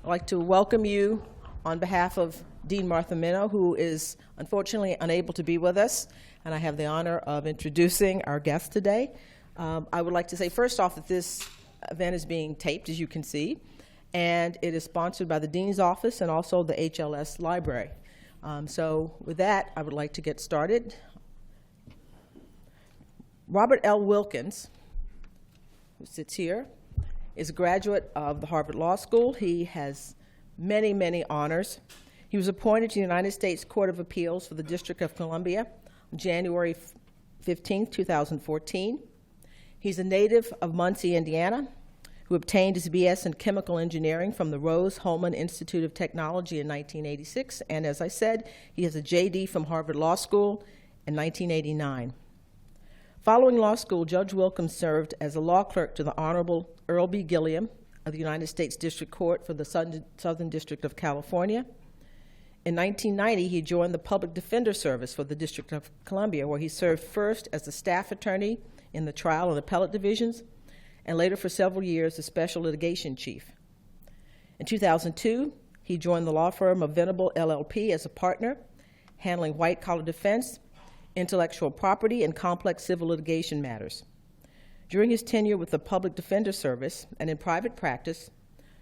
I'd like to welcome you on behalf of Dean Martha Minow, who is unfortunately unable to be with us, and I have the honor of introducing our guest today. I would like to say first off that this event is being taped, as you can see, and it is sponsored by the Dean's Office and also the HLS Library. So with that, I would like to get started. Robert L. Wilkins, who sits here, is a graduate of the Harvard Law School. He has many, many honors. He was appointed to the United States Court of Appeals for the District of Columbia on January 15, 2014. He's a native of Muncie, Indiana, who obtained his BS in chemical engineering from the Rose-Hulman Institute of Technology in 1986. And as I said, he has a JD from Harvard Law School in 1989. Following law school, Judge Wilkins served as a law clerk to the Honorable Earl B. Gilliam of the United States District Court for the Southern District of California. In 1990, he joined the Public Defender Service for the District of Columbia, where he served first as the staff attorney in the trial and appellate divisions, and later for several years as special litigation chief. In 2002, he joined the law firm of Venable LLP as a partner, handling white-collar defense, intellectual property, and complex civil litigation matters. During his tenure with the Public Defender Service and in private practice,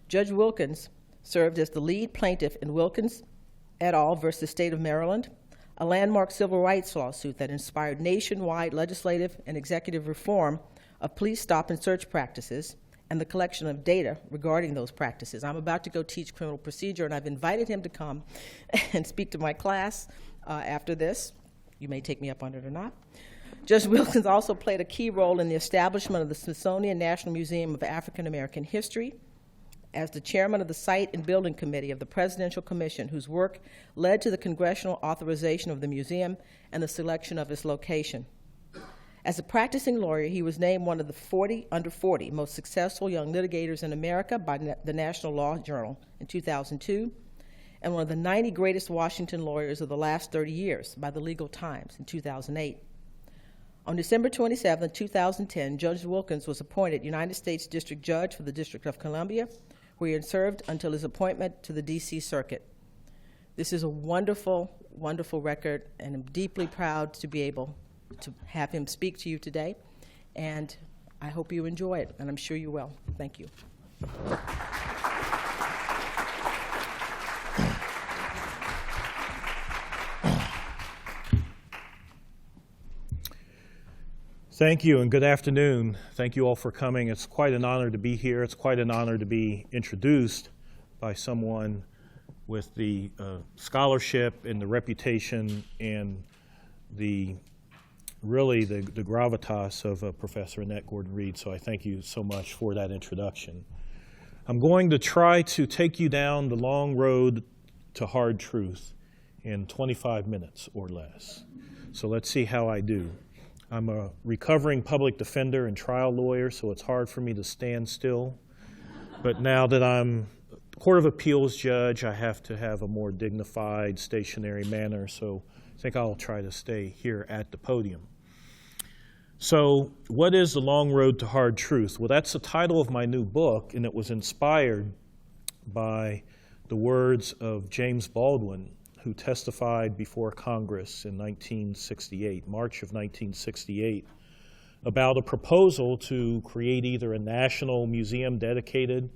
Judge Wilkins served as the lead plaintiff in Wilkins et al. Versus State of Maryland, a landmark civil rights lawsuit that inspired nationwide legislative and executive reform of police stop and search practices and the collection of data regarding those practices. I'm about to go teach criminal procedure, and I've invited him to come and speak to my class after this. You may take me up on it or not. Judge Wilkins also played a key role in the establishment of the Smithsonian National Museum of African American History as the chairman of the Site and Building Committee of the Presidential Commission, whose work led to the congressional authorization of the museum and the selection of its location. As a practicing lawyer, he was named one of the 40 under 40 most successful young litigators in America by the National Law Journal in 2002, and one of the 90 greatest Washington lawyers of the last 30 years by the Legal Times in 2008. On December 27, 2010, Judge Wilkins was appointed United States District Judge for the District of Columbia, where he had served until his appointment to the D.C. Circuit. This is a wonderful, wonderful record, and I'm deeply proud to be able to have him speak to you today, and I hope you enjoy it, and I'm sure you will. Thank you. Thank you, and good afternoon. Thank you all for coming. It's quite an honor to be here. It's quite an honor to be introduced by someone with the scholarship and the reputation and the gravitas of Professor Annette Gordon-Reed, so I thank you so much for that introduction. I'm going to try to take you down the long road to hard truth in 25 minutes or less. So let's see how I do. I'm a recovering public defender and trial lawyer, so it's hard for me to stand still. But now that I'm a Court of Appeals judge, I have to have a more dignified, stationary manner, so I think I'll try to stay here at the podium. So what is the long road to hard truth? Well, that's the title of my new book, and it was inspired by the words of James Baldwin, who testified before Congress in 1968, March of 1968, about a proposal to create either a national museum dedicated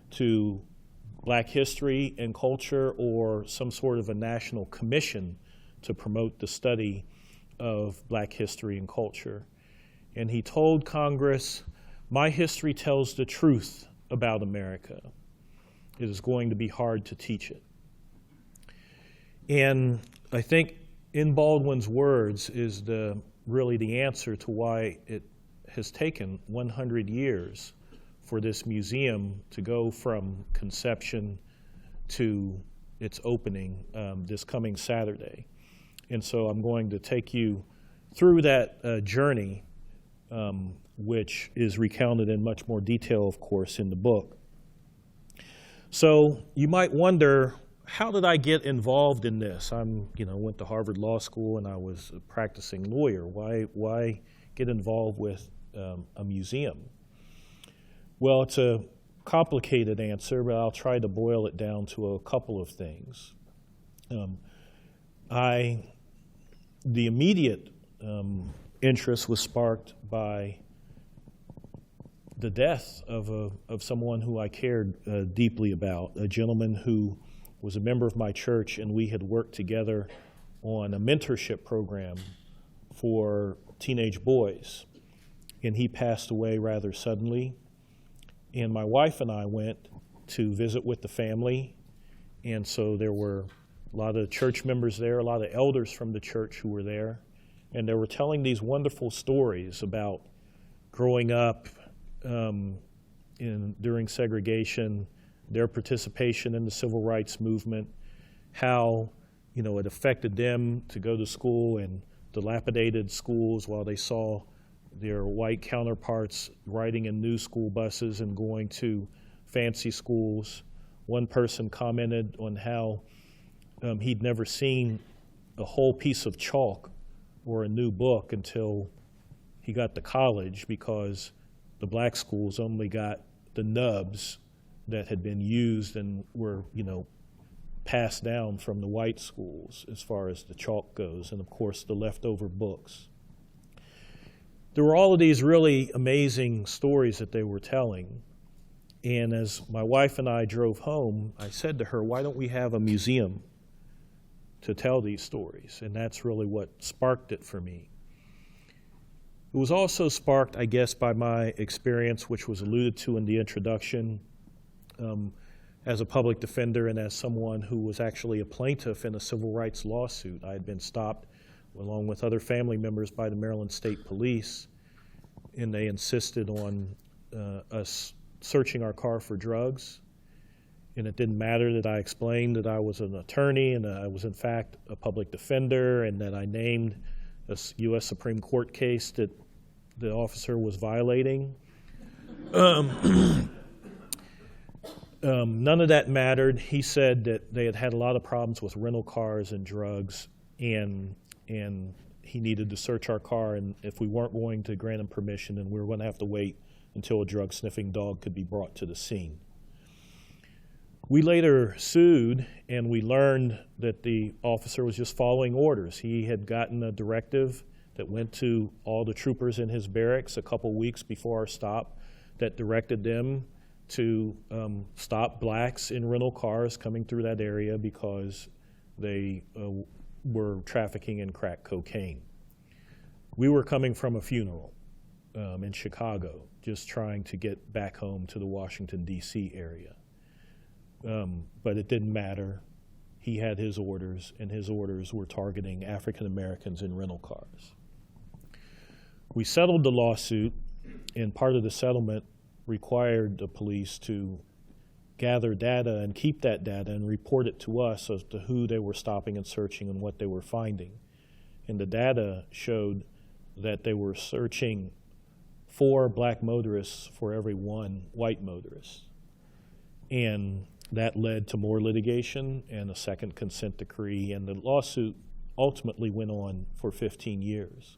to Black history and culture or some sort of a national commission to promote the study of Black history and culture. And he told Congress, "My history tells the truth about America. It is going to be hard to teach it." And I think in Baldwin's words is really the answer to why it has taken 100 years for this museum to go from conception to its opening this coming Saturday. And so I'm going to take you through that journey, which is recounted in much more detail, of course, in the book. So you might wonder, how did I get involved in this? Went to Harvard Law School and I was a practicing lawyer. Why get involved with a museum? Well, it's a complicated answer, but I'll try to boil it down to a couple of things. The immediate interest was sparked by the death of someone who I cared deeply about, a gentleman who was a member of my church, and we had worked together on a mentorship program for teenage boys. And he passed away rather suddenly. And my wife and I went to visit with the family, and so there were a lot of church members there, a lot of elders from the church who were there, and they were telling these wonderful stories about growing up during segregation, their participation in the civil rights movement, how it affected them to go to school in dilapidated schools while they saw their white counterparts riding in new school buses and going to fancy schools. One person commented on how he'd never seen a whole piece of chalk or a new book until he got to college, because the black schools only got the nubs that had been used and were, passed down from the white schools as far as the chalk goes, and of course the leftover books. There were all of these really amazing stories that they were telling, and as my wife and I drove home, I said to her, why don't we have a museum to tell these stories? And that's really what sparked it for me. It was also sparked, I guess, by my experience, which was alluded to in the introduction, as a public defender and as someone who was actually a plaintiff in a civil rights lawsuit. I had been stopped along with other family members by the Maryland State Police, and they insisted on us searching our car for drugs. And it didn't matter that I explained that I was an attorney and I was in fact a public defender, and that I named a U.S. Supreme Court case that the officer was violating. None of that mattered. He said that they had had a lot of problems with rental cars and drugs, and he needed to search our car, and if we weren't going to grant him permission, then we were going to have to wait until a drug-sniffing dog could be brought to the scene. We later sued, and we learned that the officer was just following orders. He had gotten a directive that went to all the troopers in his barracks a couple weeks before our stop that directed them to stop blacks in rental cars coming through that area because they were trafficking in crack cocaine. We were coming from a funeral in Chicago, just trying to get back home to the Washington, D.C. area. But it didn't matter. He had his orders, and his orders were targeting African Americans in rental cars. We settled the lawsuit, and part of the settlement required the police to gather data and keep that data and report it to us as to who they were stopping and searching and what they were finding. And the data showed that they were searching 4 black motorists for every 1 white motorist. And that led to more litigation and a second consent decree, and the lawsuit ultimately went on for 15 years.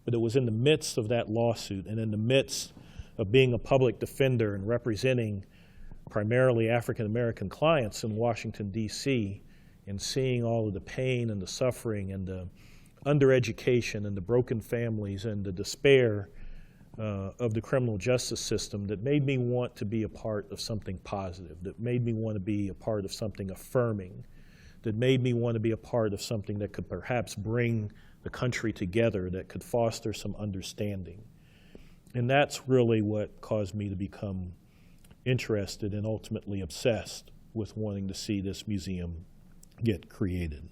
But it was in the midst of that lawsuit and in the midst of being a public defender and representing primarily African American clients in Washington, D.C., and seeing all of the pain and the suffering and the undereducation and the broken families and the despair of the criminal justice system that made me want to be a part of something positive, that made me want to be a part of something affirming, that made me want to be a part of something that could perhaps bring the country together, that could foster some understanding. And that's really what caused me to become interested and ultimately obsessed with wanting to see this museum get created.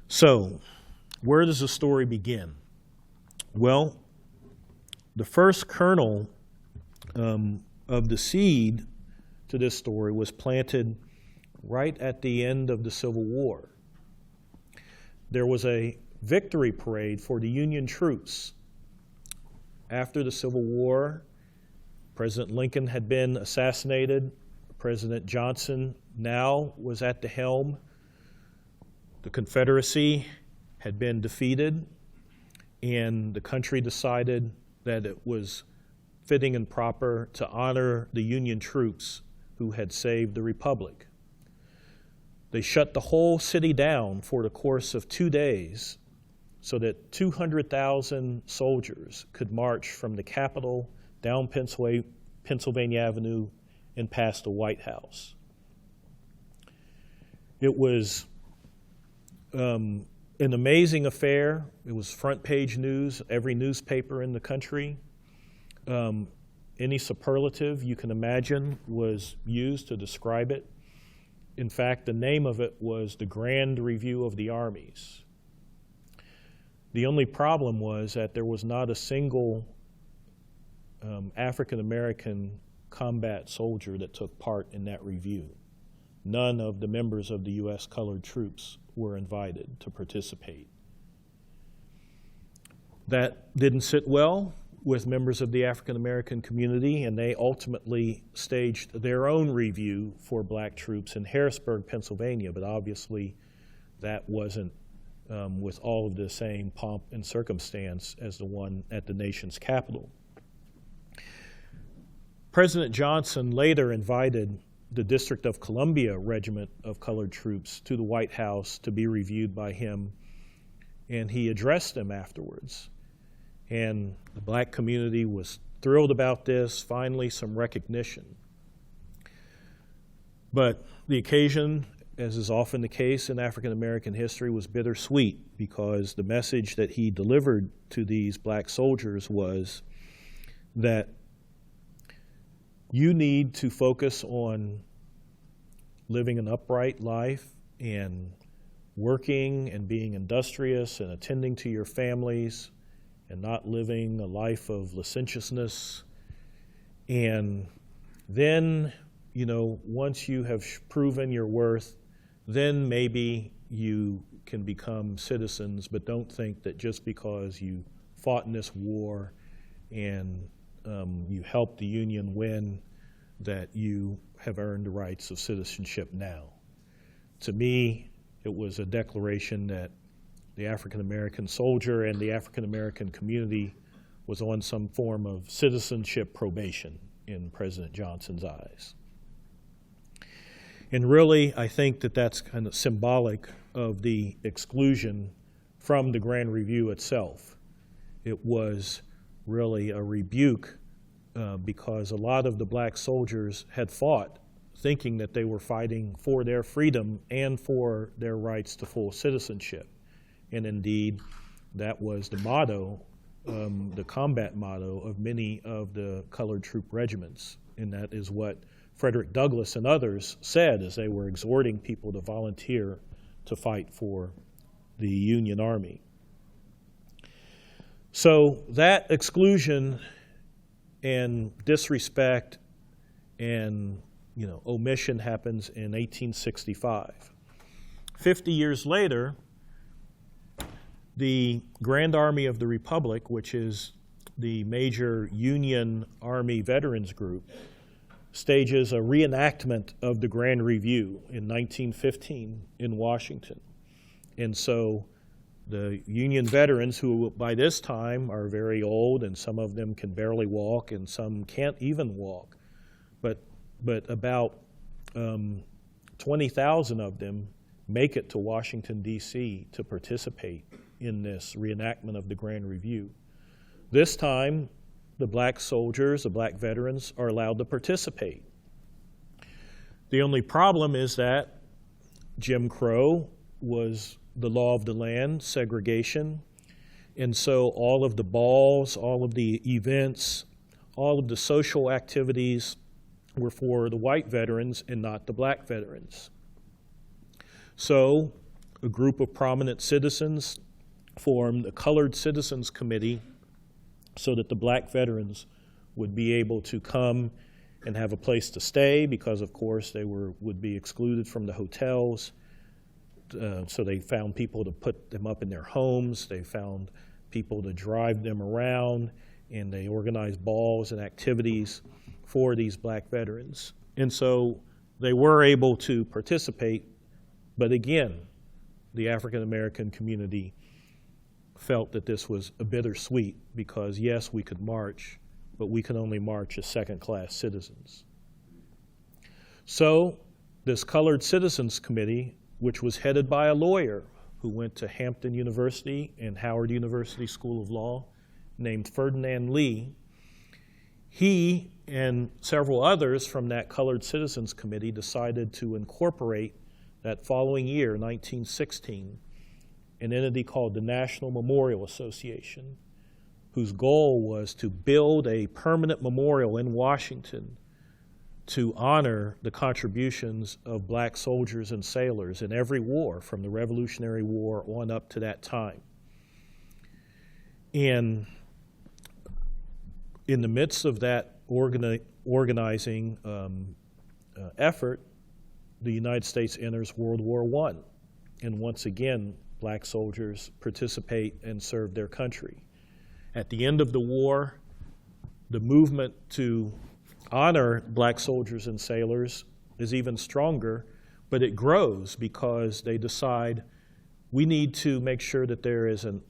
So, where does the story begin? Well, the first kernel of the seed to this story was planted right at the end of the Civil War. There was a victory parade for the Union troops. After the Civil War, President Lincoln had been assassinated. President Johnson now was at the helm. The Confederacy had been defeated, and the country decided that it was fitting and proper to honor the Union troops who had saved the Republic. They shut the whole city down for the course of 2 days so that 200,000 soldiers could march from the Capitol down Pennsylvania Avenue and past the White House. It was an amazing affair. It was front page news, every newspaper in the country. Any superlative you can imagine was used to describe it. In fact, the name of it was the Grand Review of the Armies. The only problem was that there was not a single African-American combat soldier that took part in that review. None of the members of the U.S. colored troops were invited to participate. That didn't sit well with members of the African-American community, and they ultimately staged their own review for black troops in Harrisburg, Pennsylvania, but obviously that wasn't with all of the same pomp and circumstance as the one at the nation's capital. President Johnson later invited the District of Columbia Regiment of Colored Troops to the White House to be reviewed by him, and he addressed them afterwards. And the black community was thrilled about this, finally some recognition. But the occasion, as is often the case in African American history, was bittersweet because the message that he delivered to these black soldiers was that you need to focus on living an upright life and working and being industrious and attending to your families and not living a life of licentiousness. And then, once you have proven your worth, then maybe you can become citizens, but don't think that just because you fought in this war and you helped the Union win, that you have earned the rights of citizenship now. To me, it was a declaration that the African-American soldier and the African-American community was on some form of citizenship probation in President Johnson's eyes. And really, I think that that's kind of symbolic of the exclusion from the Grand Review itself. It was really a rebuke because a lot of the black soldiers had fought thinking that they were fighting for their freedom and for their rights to full citizenship. And indeed, that was the motto, the combat motto of many of the colored troop regiments. And that is what Frederick Douglass and others said as they were exhorting people to volunteer to fight for the Union Army. So that exclusion and disrespect and omission happens in 1865. 50 years later, the Grand Army of the Republic, which is the major Union Army veterans group, stages a reenactment of the Grand Review in 1915 in Washington. And so the Union veterans, who by this time are very old and some of them can barely walk and some can't even walk, but about 20,000 of them make it to Washington, D.C. to participate in this reenactment of the Grand Review. This time, the black soldiers, the black veterans, are allowed to participate. The only problem is that Jim Crow was the law of the land, segregation, and so all of the balls, all of the events, all of the social activities were for the white veterans and not the black veterans. So a group of prominent citizens formed a Colored Citizens Committee so that the black veterans would be able to come and have a place to stay because, of course, they would be excluded from the hotels. So they found people to put them up in their homes. They found people to drive them around, and they organized balls and activities for these black veterans. And so they were able to participate, but again, the African American community felt that this was a bittersweet because, yes, we could march, but we can only march as second-class citizens. So this Colored Citizens Committee, which was headed by a lawyer who went to Hampton University and Howard University School of Law, named Ferdinand Lee, he and several others from that Colored Citizens Committee decided to incorporate that following year, 1916, an entity called the National Memorial Association, whose goal was to build a permanent memorial in Washington to honor the contributions of black soldiers and sailors in every war, from the Revolutionary War on up to that time. And in the midst of that organizing effort, the United States enters World War I. And once again, black soldiers participate and serve their country. At the end of the war, the movement to honor black soldiers and sailors is even stronger, but it grows because they decide we need to make sure that there is an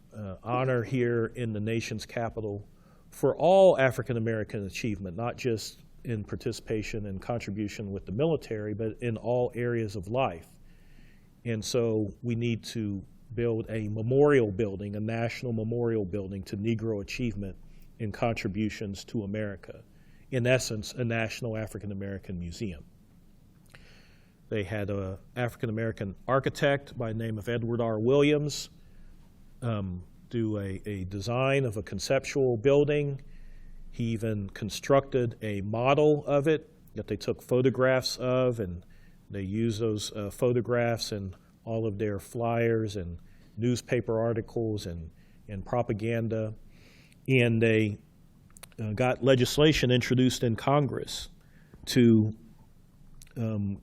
honor here in the nation's capital for all African American achievement, not just in participation and contribution with the military, but in all areas of life. And so we need to build a memorial building, a national memorial building to Negro achievement and contributions to America. In essence, a national African American museum. They had an African American architect by the name of Edward R. Williams do a design of a conceptual building. He even constructed a model of it that they took photographs of, and they used those photographs in all of their flyers and newspaper articles and propaganda. And they got legislation introduced in Congress to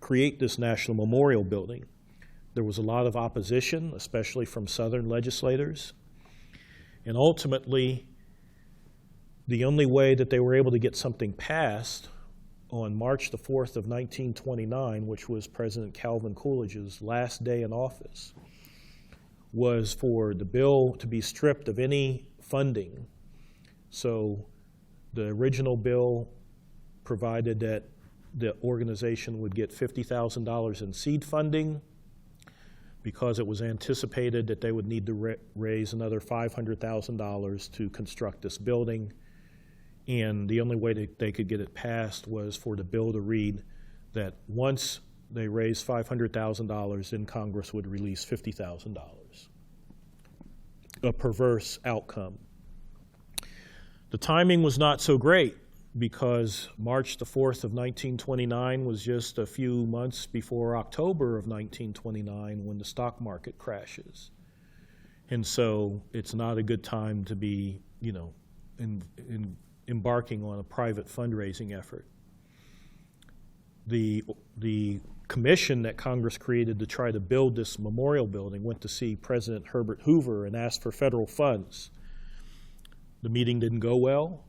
create this national memorial building. There was a lot of opposition, especially from Southern legislators. And ultimately, the only way that they were able to get something passed on March the 4th of 1929, which was President Calvin Coolidge's last day in office, was for the bill to be stripped of any funding. So the original bill provided that the organization would get $50,000 in seed funding because it was anticipated that they would need to raise another $500,000 to construct this building. And the only way that they could get it passed was for the bill to read that once they raised $500,000, then Congress would release $50,000. A perverse outcome. The timing was not so great because March the 4th of 1929 was just a few months before October of 1929 when the stock market crashes. And so it's not a good time to be, embarking on a private fundraising effort. The commission that Congress created to try to build this memorial building went to see President Herbert Hoover and asked for federal funds. The meeting didn't go well.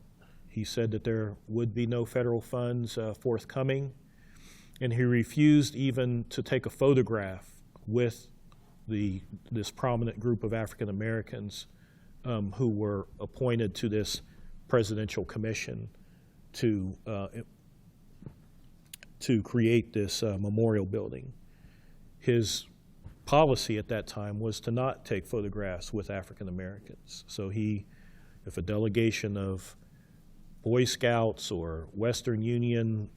He said that there would be no federal funds forthcoming, and he refused even to take a photograph with this prominent group of African Americans who were appointed to this presidential commission to create this memorial building. His policy at that time was to not take photographs with African Americans. So if a delegation of Boy Scouts or Western Union,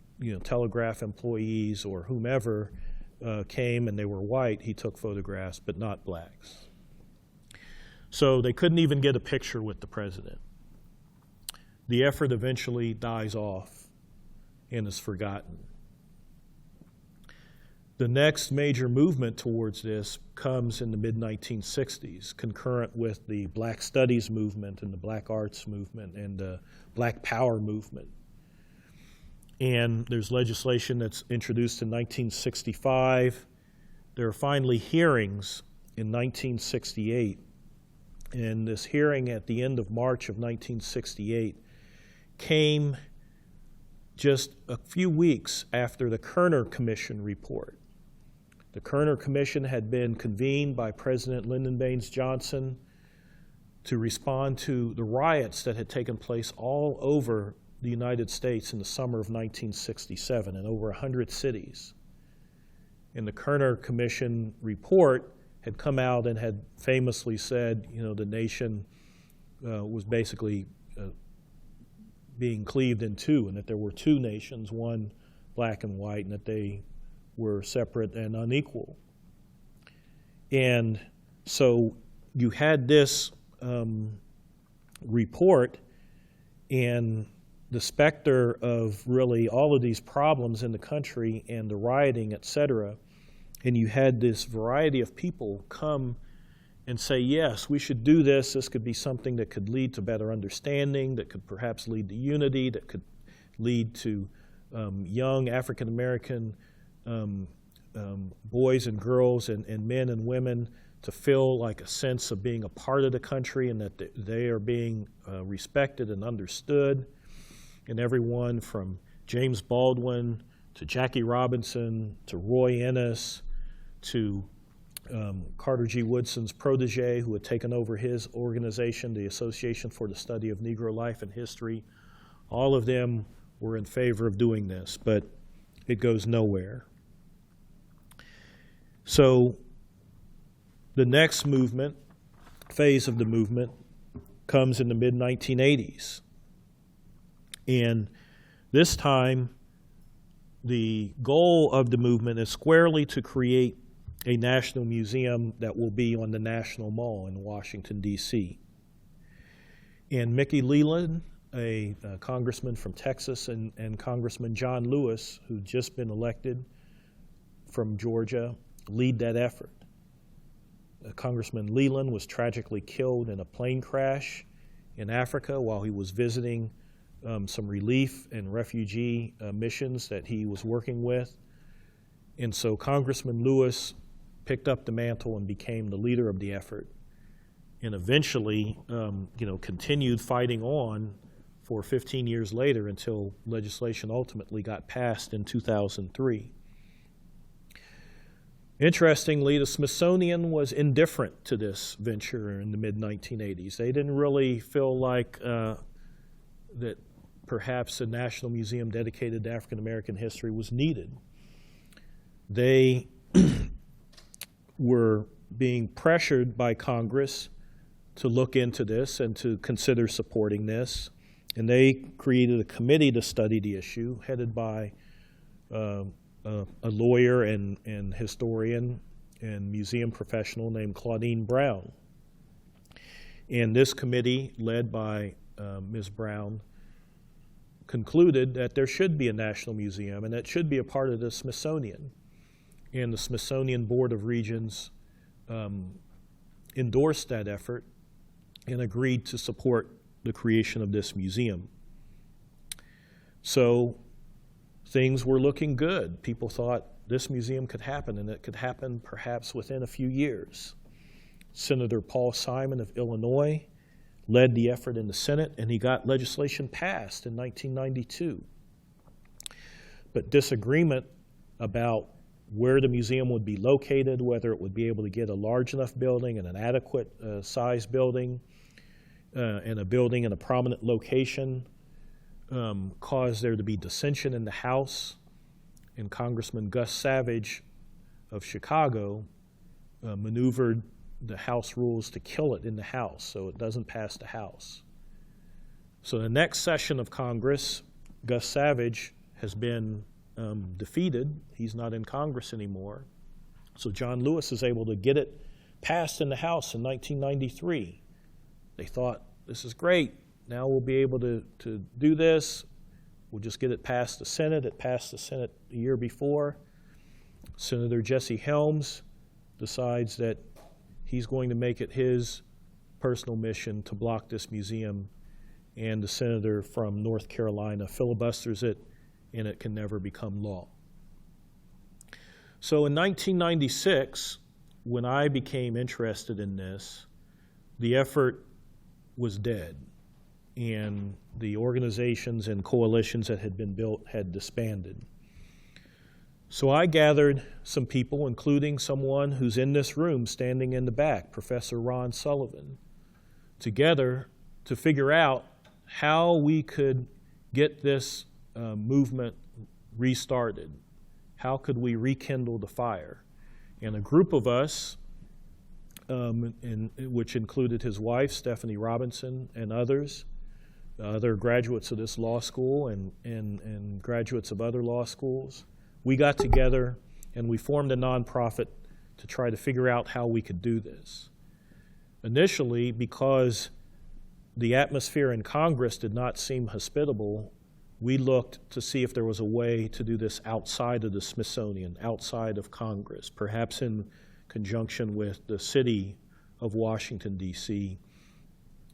telegraph employees or whomever came and they were white, he took photographs, but not blacks. So they couldn't even get a picture with the president. The effort eventually dies off and is forgotten. The next major movement towards this comes in the mid-1960s, concurrent with the Black Studies movement and the Black Arts movement and the Black Power movement. And there's legislation that's introduced in 1965. There are finally hearings in 1968. And this hearing at the end of March of 1968 came just a few weeks after the Kerner Commission report. The Kerner Commission had been convened by President Lyndon Baines Johnson to respond to the riots that had taken place all over the United States in the summer of 1967 in over 100 cities. And the Kerner Commission report had come out and had famously said, the nation was basically being cleaved in two, and that there were two nations, one black and white, and that they were separate and unequal. And so you had this report and the specter of really all of these problems in the country and the rioting, et cetera, and you had this variety of people come and say, yes, we should do this. This could be something that could lead to better understanding, that could perhaps lead to unity, that could lead to young African-American boys and girls and men and women to feel like a sense of being a part of the country and that they are being respected and understood. And everyone from James Baldwin to Jackie Robinson to Roy Ennis to Carter G. Woodson's protege, who had taken over his organization, the Association for the Study of Negro Life and History, all of them were in favor of doing this, but it goes nowhere. So the next phase of the movement, comes in the mid-1980s. And this time, the goal of the movement is squarely to create a national museum that will be on the National Mall in Washington, D.C. And Mickey Leland, a congressman from Texas, and Congressman John Lewis, who'd just been elected from Georgia, lead that effort. Congressman Leland was tragically killed in a plane crash in Africa while he was visiting some relief and refugee missions that he was working with. And so Congressman Lewis picked up the mantle and became the leader of the effort, and eventually continued fighting on for 15 years later until legislation ultimately got passed in 2003. Interestingly, the Smithsonian was indifferent to this venture in the mid-1980s. They didn't really feel like that perhaps a national museum dedicated to African American history was needed. They were being pressured by Congress to look into this and to consider supporting this, and they created a committee to study the issue, headed by a lawyer and historian and museum professional named Claudine Brown. And this committee, led by Ms. Brown, concluded that there should be a national museum and that should be a part of the Smithsonian. And the Smithsonian Board of Regents endorsed that effort and agreed to support the creation of this museum. So things were looking good. People thought this museum could happen, and it could happen perhaps within a few years. Senator Paul Simon of Illinois led the effort in the Senate, and he got legislation passed in 1992. But disagreement about where the museum would be located, whether it would be able to get a large enough building and an adequate size building, and a building in a prominent location, caused there to be dissension in the House, and Congressman Gus Savage of Chicago maneuvered the House rules to kill it in the House, so it doesn't pass the House. So the next session of Congress, Gus Savage has been defeated. He's not in Congress anymore. So John Lewis is able to get it passed in the House in 1993. They thought, this is great. Now we'll be able to do this. We'll just get it past the Senate. It passed the Senate the year before. Senator Jesse Helms decides that he's going to make it his personal mission to block this museum, and the senator from North Carolina filibusters it, and it can never become law. So in 1996, when I became interested in this, the effort was dead, and the organizations and coalitions that had been built had disbanded. So I gathered some people, including someone who's in this room standing in the back, Professor Ron Sullivan, together to figure out how we could get this movement restarted? How could we rekindle the fire? And a group of us, which included his wife, Stephanie Robinson, and others, other graduates of this law school and graduates of other law schools, we got together and we formed a nonprofit to try to figure out how we could do this. Initially, because the atmosphere in Congress did not seem hospitable, we looked to see if there was a way to do this outside of the Smithsonian, outside of Congress, perhaps in conjunction with the city of Washington, D.C.,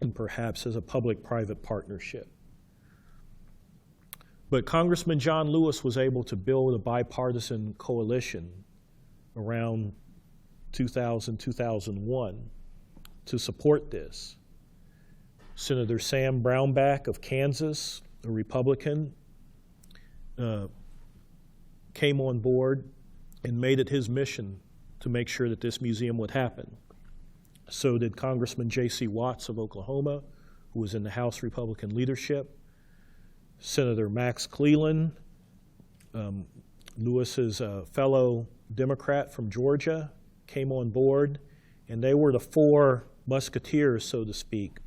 and perhaps as a public-private partnership. But Congressman John Lewis was able to build a bipartisan coalition around 2000, 2001 to support this. Senator Sam Brownback of Kansas, a Republican, came on board and made it his mission to make sure that this museum would happen. So did Congressman J.C. Watts of Oklahoma, who was in the House Republican leadership. Senator Max Cleland, Lewis's fellow Democrat from Georgia, came on board, and they were the four musketeers, so to speak,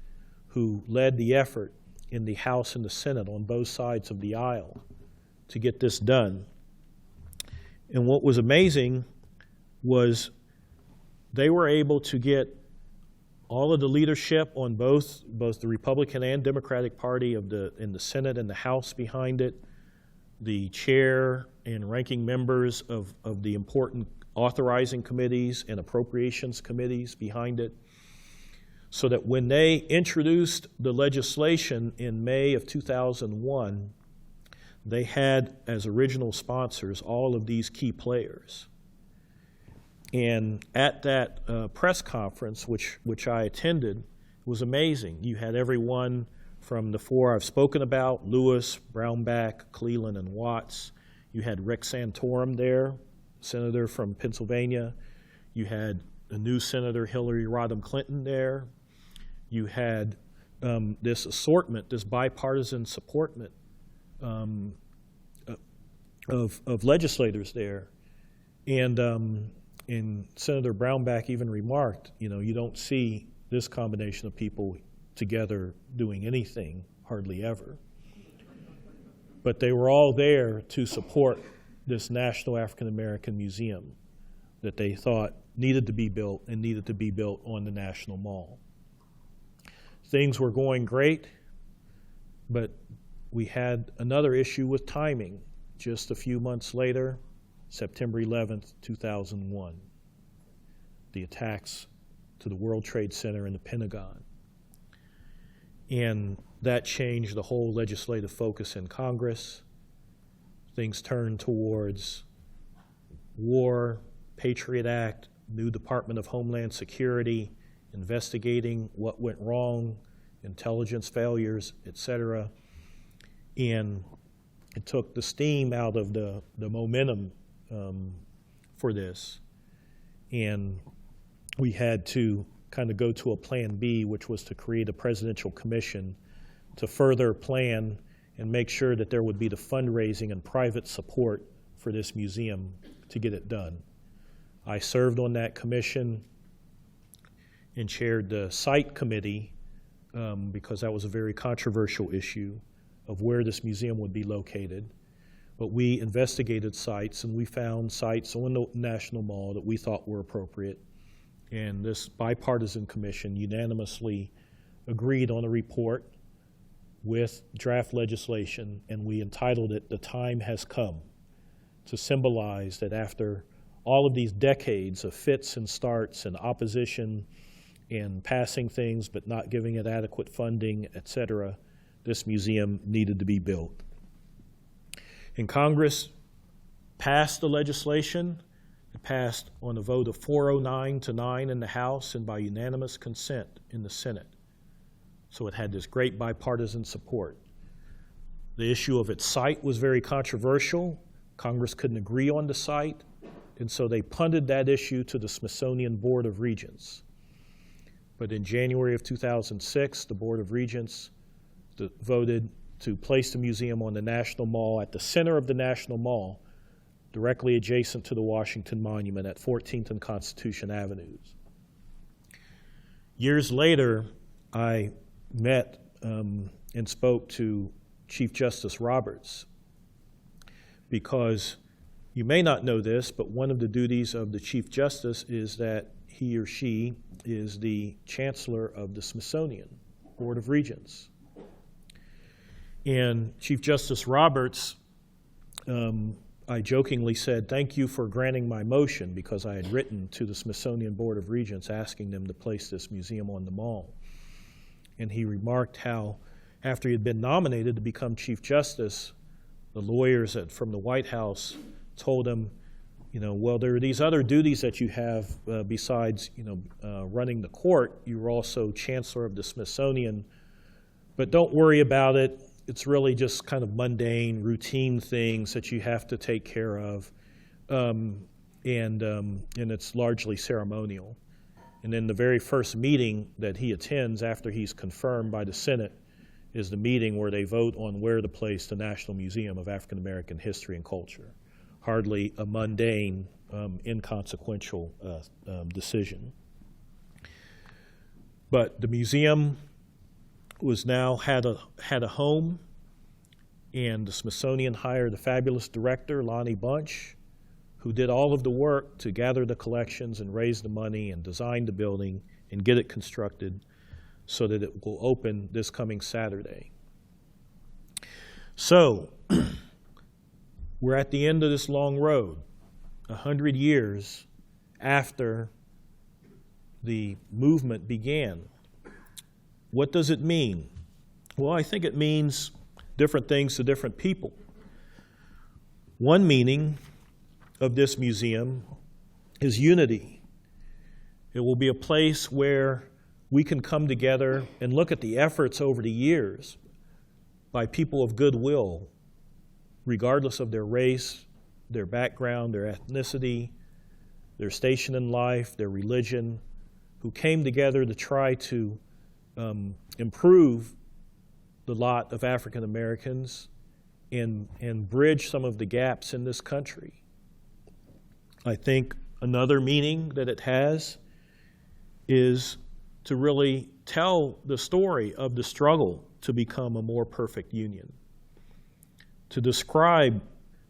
who led the effort in the House and the Senate on both sides of the aisle to get this done. And what was amazing was they were able to get all of the leadership on both the Republican and Democratic Party in the Senate and the House behind it, the chair and ranking members of the important authorizing committees and appropriations committees behind it, so that when they introduced the legislation in May of 2001, they had as original sponsors all of these key players. And at that press conference, which I attended, it was amazing. You had everyone from the four I've spoken about, Lewis, Brownback, Cleland, and Watts. You had Rick Santorum there, senator from Pennsylvania. You had a new Senator Hillary Rodham Clinton there. You had this assortment, this bipartisan supportment of legislators there. And Senator Brownback even remarked, you don't see this combination of people together doing anything, hardly ever. But they were all there to support this National African American Museum that they thought needed to be built and needed to be built on the National Mall. Things were going great, but we had another issue with timing. Just a few months later, September 11th, 2001, the attacks to the World Trade Center and the Pentagon. And that changed the whole legislative focus in Congress. Things turned towards war, Patriot Act, new Department of Homeland Security, investigating what went wrong, intelligence failures, etc. And it took the steam out of the momentum for this. And we had to kind of go to a plan B, which was to create a presidential commission to further plan and make sure that there would be the fundraising and private support for this museum to get it done. I served on that commission and chaired the site committee because that was a very controversial issue of where this museum would be located. But we investigated sites, and we found sites on the National Mall that we thought were appropriate. And this bipartisan commission unanimously agreed on a report with draft legislation, and we entitled it, "The Time Has Come," to symbolize that after all of these decades of fits and starts and opposition and passing things but not giving it adequate funding, etc., this museum needed to be built. And Congress passed the legislation. It passed on a vote of 409 to 9 in the House and by unanimous consent in the Senate. So it had this great bipartisan support. The issue of its site was very controversial. Congress couldn't agree on the site, and so they punted that issue to the Smithsonian Board of Regents. But in January of 2006, the Board of Regents voted to place the museum on the National Mall, at the center of the National Mall, directly adjacent to the Washington Monument at 14th and Constitution Avenues. Years later, I met and spoke to Chief Justice Roberts, because you may not know this, but one of the duties of the Chief Justice is that he or she is the Chancellor of the Smithsonian Board of Regents. And Chief Justice Roberts, I jokingly said, "Thank you for granting my motion," because I had written to the Smithsonian Board of Regents asking them to place this museum on the mall. And he remarked how, after he had been nominated to become Chief Justice, the lawyers from the White House told him, well, there are these other duties that you have besides, running the court. You were also Chancellor of the Smithsonian, but don't worry about it. It's really just kind of mundane, routine things that you have to take care of, and it's largely ceremonial. And then the very first meeting that he attends after he's confirmed by the Senate is the meeting where they vote on where to place the National Museum of African American History and Culture. Hardly a mundane, inconsequential decision. But the museum was now had a home, and the Smithsonian hired a fabulous director, Lonnie Bunch, who did all of the work to gather the collections and raise the money and design the building and get it constructed so that it will open this coming Saturday. So, we're at the end of this long road, 100 years after the movement began. What does it mean? Well, I think it means different things to different people. One meaning of this museum is unity. It will be a place where we can come together and look at the efforts over the years by people of goodwill, regardless of their race, their background, their ethnicity, their station in life, their religion, who came together to try to improve the lot of African Americans and bridge some of the gaps in this country. I think another meaning that it has is to really tell the story of the struggle to become a more perfect union, to describe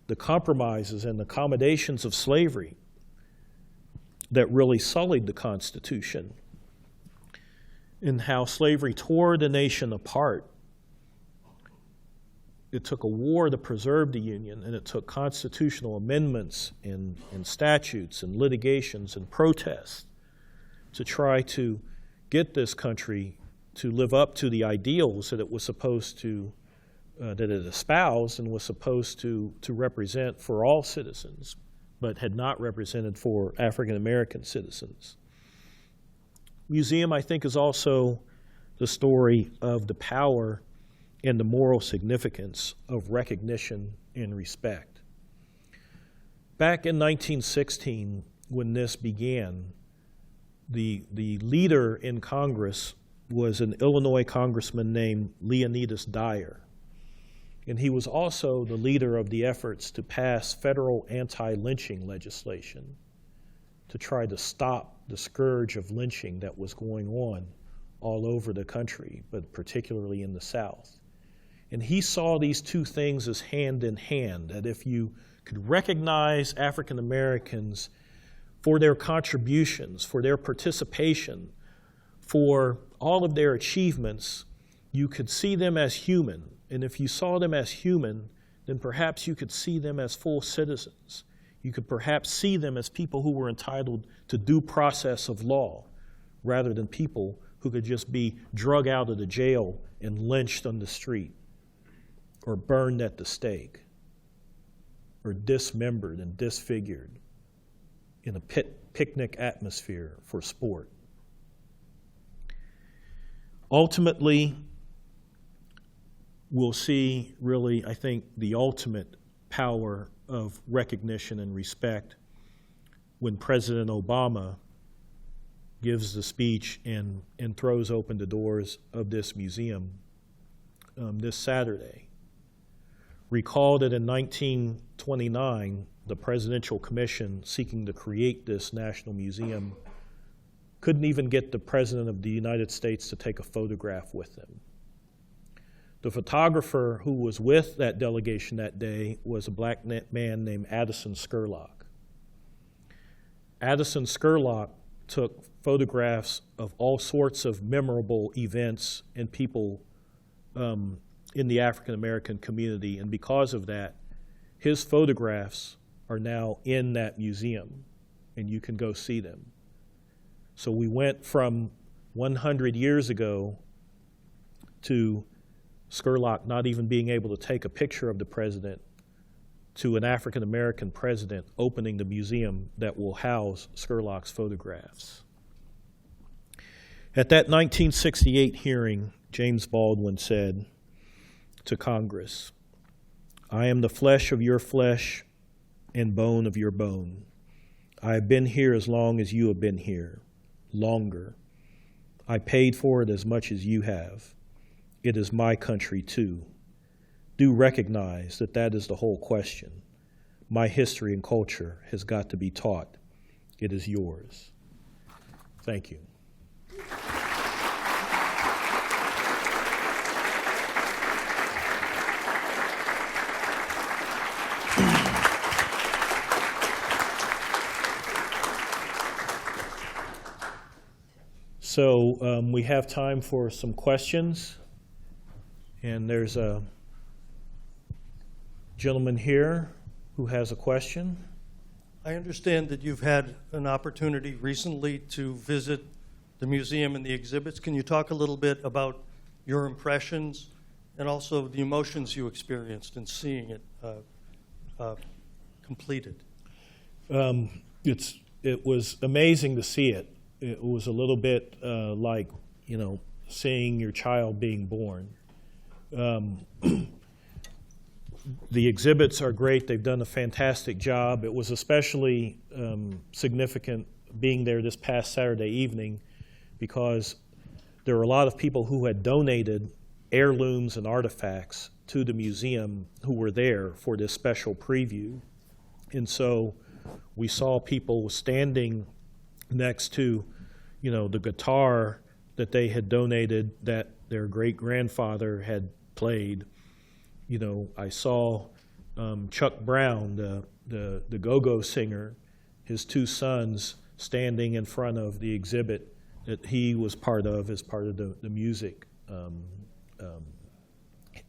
the compromises and accommodations of slavery that really sullied the Constitution, and how slavery tore the nation apart. It took a war to preserve the Union, and it took constitutional amendments and statutes and litigations and protests to try to get this country to live up to the ideals that it was supposed to, that it espoused and was supposed to represent for all citizens, but had not represented for African American citizens. Museum, I think, is also the story of the power and the moral significance of recognition and respect. Back in 1916, when this began, the leader in Congress was an Illinois congressman named Leonidas Dyer. And he was also the leader of the efforts to pass federal anti-lynching legislation to try to stop the scourge of lynching that was going on all over the country, but particularly in the South. And he saw these two things as hand in hand, that if you could recognize African Americans for their contributions, for their participation, for all of their achievements, you could see them as human. And if you saw them as human, then perhaps you could see them as full citizens. You could perhaps see them as people who were entitled to due process of law, rather than people who could just be drug out of the jail and lynched on the street, or burned at the stake, or dismembered and disfigured in a picnic atmosphere for sport. Ultimately, we'll see really, I think, the ultimate power of recognition and respect when President Obama gives the speech and throws open the doors of this museum this Saturday. Recall that in 1929, the Presidential Commission seeking to create this National Museum couldn't even get the President of the United States to take a photograph with them. The photographer who was with that delegation that day was a black man named Addison Scurlock. Addison Scurlock took photographs of all sorts of memorable events and people in the African American community, and because of that, his photographs are now in that museum, and you can go see them. So we went from 100 years ago to Scurlock not even being able to take a picture of the president to an African American president opening the museum that will house Scurlock's photographs. At that 1968 hearing, James Baldwin said to Congress, "I am the flesh of your flesh and bone of your bone. I have been here as long as you have been here, longer. I paid for it as much as you have. It is my country too. Do recognize that that is the whole question. My history and culture has got to be taught. It is yours." Thank you. So we have time for some questions, and there's a gentleman here who has a question. I understand that you've had an opportunity recently to visit the museum and the exhibits. Can you talk a little bit about your impressions and also the emotions you experienced in seeing it completed? It was amazing to see it. It was a little bit like, seeing your child being born. The exhibits are great. They've done a fantastic job. It was especially significant being there this past Saturday evening because there were a lot of people who had donated heirlooms and artifacts to the museum who were there for this special preview. And so we saw people standing next to, the guitar that they had donated that their great-grandfather had played. I saw Chuck Brown, the go-go singer, his two sons standing in front of the exhibit that he was part of as part of the music,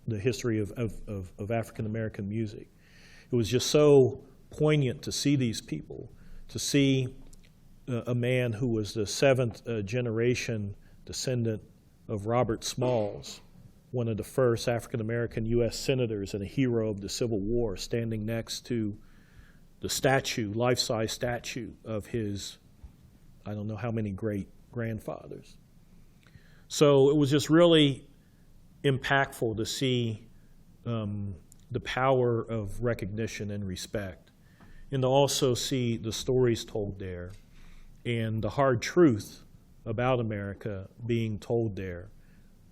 the history of African-American music. It was just so poignant to see these people, to see a man who was the seventh generation descendant of Robert Smalls, one of the first African-American U.S. senators and a hero of the Civil War, standing next to the statue, life-size statue of his, I don't know how many great-grandfathers. So it was just really impactful to see the power of recognition and respect, and to also see the stories told there and the hard truth about America being told there,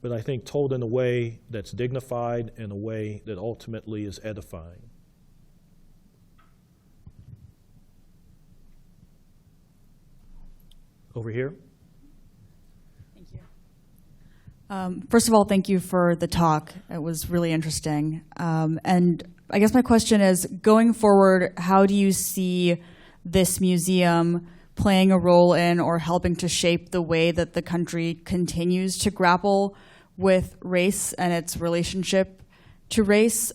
but I think told in a way that's dignified and a way that ultimately is edifying. Over here. Thank you. First of all, thank you for the talk. It was really interesting. And I guess my question is, going forward, how do you see this museum playing a role in or helping to shape the way that the country continues to grapple with race and its relationship to race,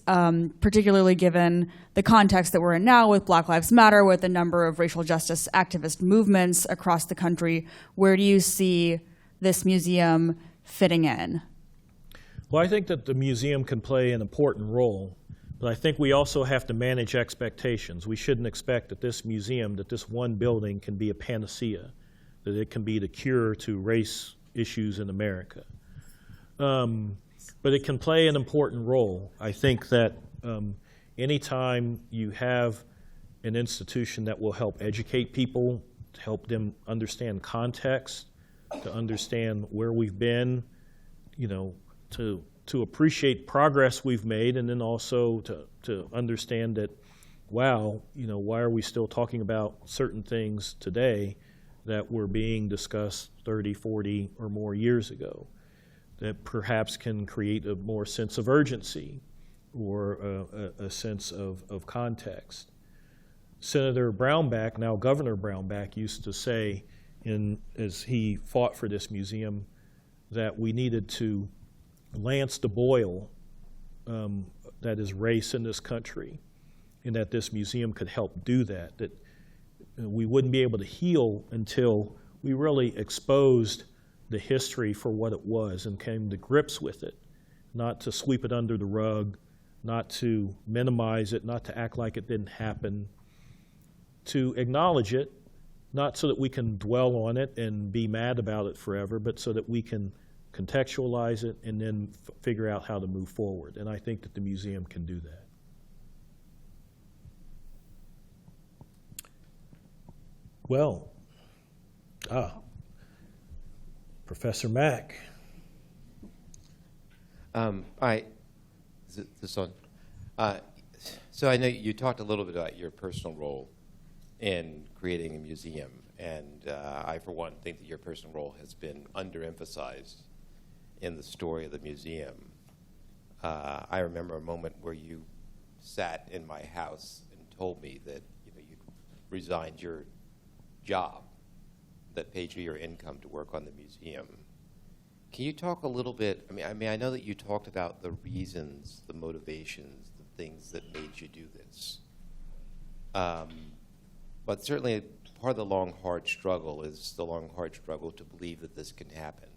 particularly given the context that we're in now with Black Lives Matter, with a number of racial justice activist movements across the country? Where do you see this museum fitting in? Well, I think that the museum can play an important role, but I think we also have to manage expectations. We shouldn't expect that this museum, that this one building can be a panacea, that it can be the cure to race issues in America. But it can play an important role. I think that anytime you have an institution that will help educate people, to help them understand context, to understand where we've been, to to appreciate progress we've made, and then also to understand that, wow, why are we still talking about certain things today that were being discussed 30, 40 or more years ago, that perhaps can create a more sense of urgency or a sense of context. Senator Brownback, now Governor Brownback, used to say, as he fought for this museum, that we needed to lance the boil that is race in this country, and that this museum could help do that, that we wouldn't be able to heal until we really exposed the history for what it was and came to grips with it, not to sweep it under the rug, not to minimize it, not to act like it didn't happen, to acknowledge it, not so that we can dwell on it and be mad about it forever, but so that we can contextualize it and then figure out how to move forward. And I think that the museum can do that. Well, Professor Mack. Is this on? So I know you talked a little bit about your personal role in creating a museum, and I, for one, think that your personal role has been underemphasized in the story of the museum. I remember a moment where you sat in my house and told me that you'd resigned your job that paid you your income to work on the museum. Can you talk a little bit? I mean, I know that you talked about the reasons, the motivations, the things that made you do this. But certainly, part of the long, hard struggle is the long, hard struggle to believe that this can happen.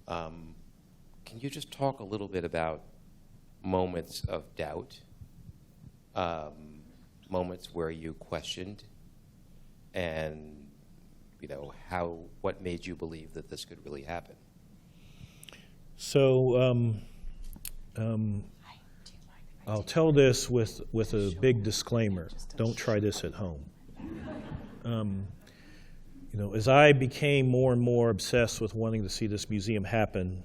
Can you just talk a little bit about moments of doubt, moments where you questioned, and what made you believe that this could really happen? So I'll tell this with a big disclaimer. Don't try this at home. As I became more and more obsessed with wanting to see this museum happen,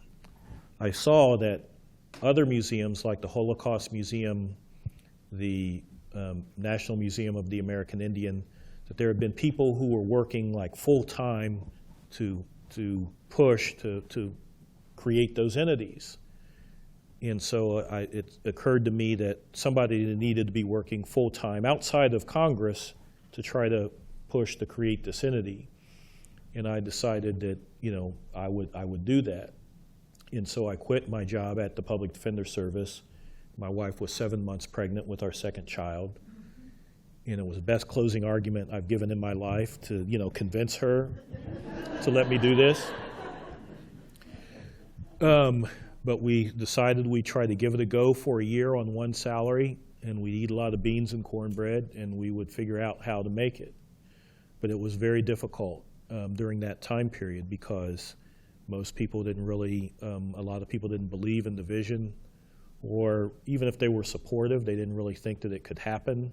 I saw that other museums like the Holocaust Museum, the National Museum of the American Indian, that there had been people who were working like full-time to push to create those entities. And so it occurred to me that somebody needed to be working full-time outside of Congress to try to push to create this entity. And I decided that I would do that. And so I quit my job at the Public Defender Service. My wife was 7 months pregnant with our second child. And it was the best closing argument I've given in my life to, convince her to let me do this. But we decided we'd try to give it a go for a year on one salary, and we'd eat a lot of beans and cornbread, and we would figure out how to make it. But it was very difficult during that time period because most people didn't really, a lot of people didn't believe in the vision, or even if they were supportive, they didn't really think that it could happen.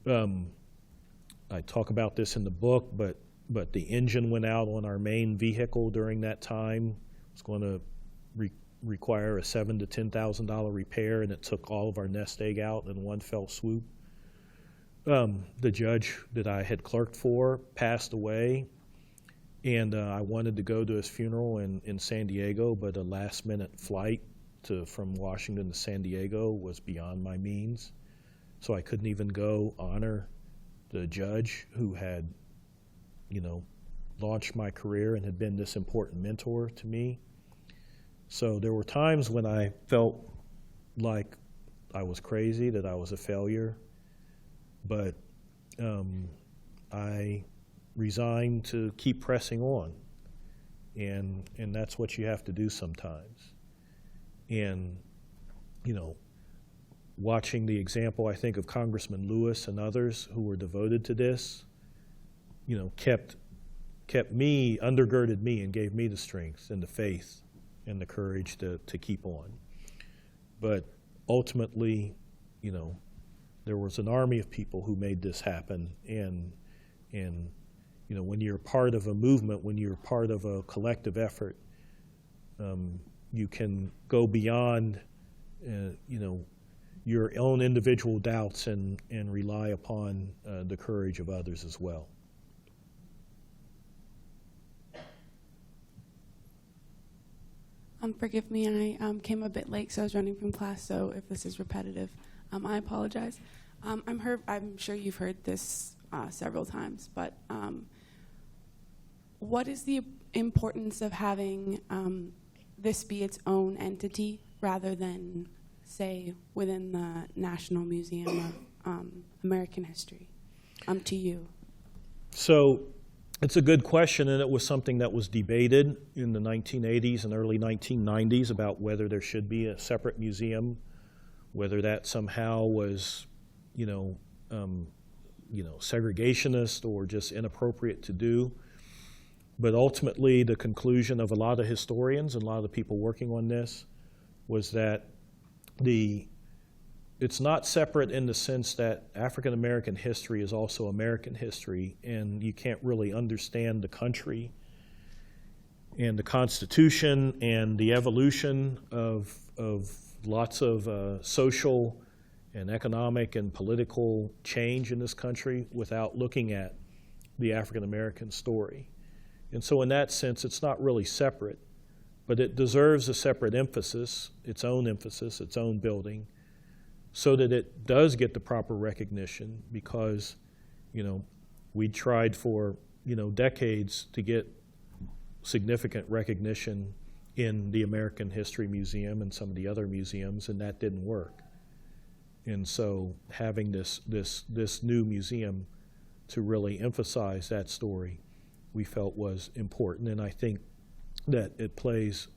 I talk about this in the book, but the engine went out on our main vehicle during that time. It was going to require a $7,000 to $10,000 repair, and it took all of our nest egg out in one fell swoop. The judge that I had clerked for passed away, and I wanted to go to his funeral in San Diego, but a last-minute flight from Washington to San Diego was beyond my means. So I couldn't even go honor the judge who had, launched my career and had been this important mentor to me. So there were times when I felt like I was crazy, that I was a failure, but I resigned to keep pressing on, and that's what you have to do sometimes. And, watching the example, I think, of Congressman Lewis and others who were devoted to this, kept me, undergirded me, and gave me the strength and the faith and the courage to keep on. But ultimately, there was an army of people who made this happen, and when you're part of a movement, when you're part of a collective effort, you can go beyond, your own individual doubts and rely upon the courage of others as well. Forgive me, I came a bit late, so I was running from class, so if this is repetitive, I apologize. I'm sure you've heard this several times, but what is the importance of having this be its own entity rather than, say, within the National Museum of American History, to you? So it's a good question, and it was something that was debated in the 1980s and early 1990s about whether there should be a separate museum, whether that somehow was, segregationist or just inappropriate to do. But ultimately, the conclusion of a lot of historians and a lot of the people working on this was that it's not separate in the sense that African American history is also American history, and you can't really understand the country and the Constitution and the evolution of lots of social and economic and political change in this country without looking at the African American story. And so in that sense, it's not really separate, but it deserves a separate emphasis, its own building, so that it does get the proper recognition, because, we tried for, decades to get significant recognition in the American History Museum and some of the other museums, and that didn't work. And so having this new museum to really emphasize that story, we felt was important, and I think that it plays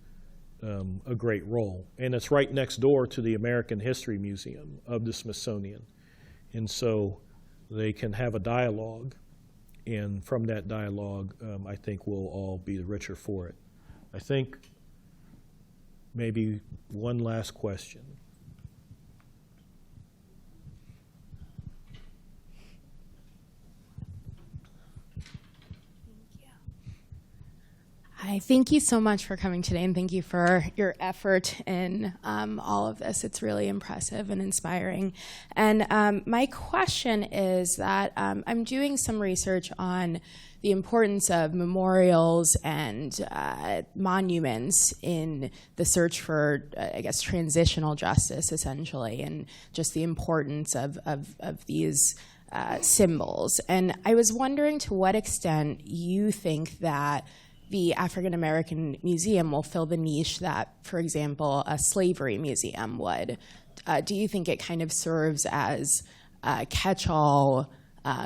a great role. And it's right next door to the American History Museum of the Smithsonian. And so they can have a dialogue, and from that dialogue, I think we'll all be the richer for it. I think maybe one last question. Hi, thank you so much for coming today, and thank you for your effort in all of this. It's really impressive and inspiring. And my question is that I'm doing some research on the importance of memorials and monuments in the search for, transitional justice, essentially, and just the importance of these symbols. And I was wondering to what extent you think that the African American Museum will fill the niche that, for example, a slavery museum would. Do you think it kind of serves as a catch-all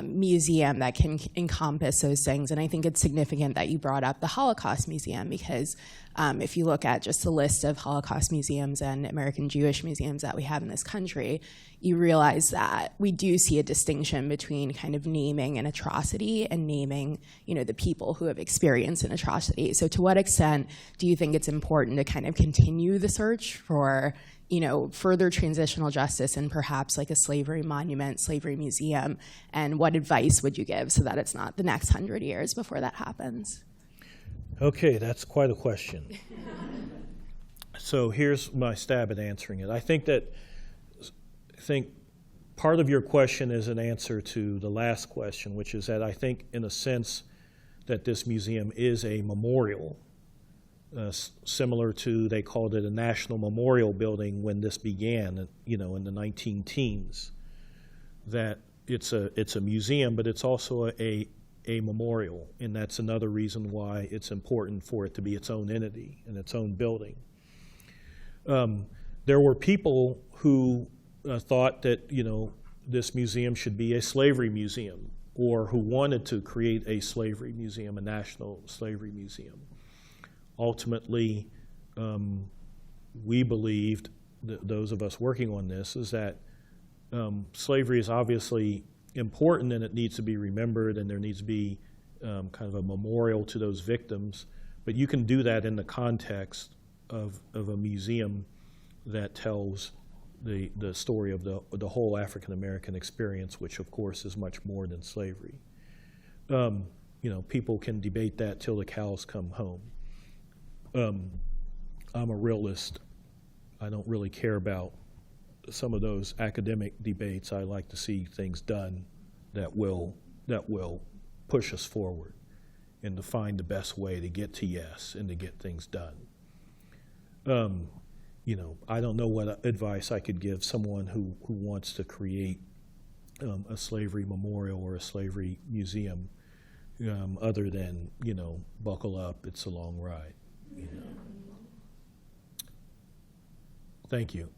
museum that can encompass those things? And I think it's significant that you brought up the Holocaust Museum, because if you look at just the list of Holocaust museums and American Jewish museums that we have in this country, you realize that we do see a distinction between kind of naming an atrocity and naming, the people who have experienced an atrocity. So to what extent do you think it's important to kind of continue the search for, further transitional justice and perhaps like a slavery monument, slavery museum? And what advice would you give so that it's not the next 100 years before that happens? Okay, that's quite a question. So here's my stab at answering it. I think part of your question is an answer to the last question, which is that I think, in a sense, that this museum is a memorial, similar to, they called it a National Memorial Building when this began, in the 19-teens. That it's a museum, but it's also a memorial, and that's another reason why it's important for it to be its own entity and its own building. There were people who thought that this museum should be a slavery museum, or who wanted to create a slavery museum, a national slavery museum. Ultimately, we believed, those of us working on this, is that slavery is obviously important and it needs to be remembered, and there needs to be kind of a memorial to those victims, but you can do that in the context of a museum that tells the story of the whole African American experience, which of course is much more than slavery. People can debate that till the cows come home. I'm a realist. I don't really care about some of those academic debates. I like to see things done that will push us forward and to find the best way to get to yes and to get things done. You know, I don't know what advice I could give someone who wants to create a slavery memorial or a slavery museum, other than, you know, buckle up, it's a long ride. You know. Thank you.